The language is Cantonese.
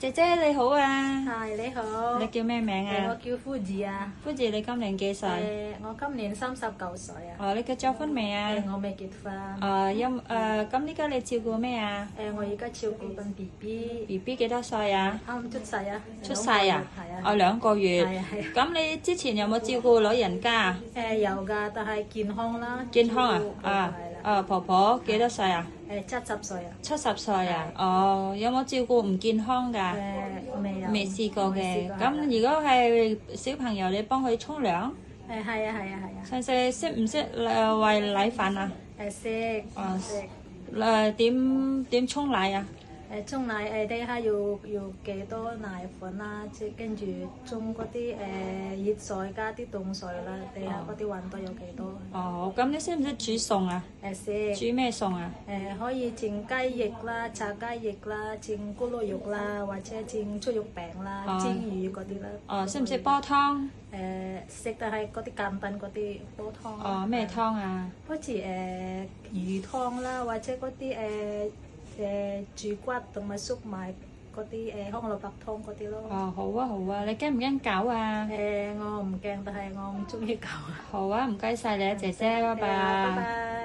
姐姐你好啊，係你好，你叫咩名我啊？叫夫子啊。夫子你今年幾歲？我今年39歲啊。哦，你結咗婚未啊？我未結婚。咁依家你照顧咩啊我而家照顧緊 BB。 ？BB 幾多歲啊？啱出世啊。出世啊？係啊。哦，2個月。係啊係啊。咁你之前有冇照顧老人家啊？有㗎，但係健康啦。健康啊？照顧啊係啦。婆婆幾多歲啊70歲啊。 ？70歲啊？哦，有冇照顧唔健康㗎？未有。未試過嘅。未試過咁如果係小朋友，你幫佢沖涼？係啊。識唔識餵奶粉啊？識。哦識。點沖奶啊？沖奶睇下要幾多奶粉啦，即係跟住沖嗰啲熱水加啲凍水啦，睇下嗰啲溫度有幾多。哦，咁你識唔識煮餸啊？識。煮咩餸啊？可以煎雞翼啦、炸雞翼啦、煎咕嚕肉啦，或者煎豬肉餅啦、煎魚嗰啲啦。哦，識唔識煲湯？識，但係嗰啲簡單嗰啲煲湯。哦，咩湯啊？好似魚湯啦，或者嗰啲豬骨同埋粟米嗰啲紅蘿蔔湯嗰啲咯。哦，好啊好啊，你驚唔驚狗啊？我唔驚，但係我唔中意狗啊。好啊，唔該晒你啊，姐姐，拜拜拜。拜。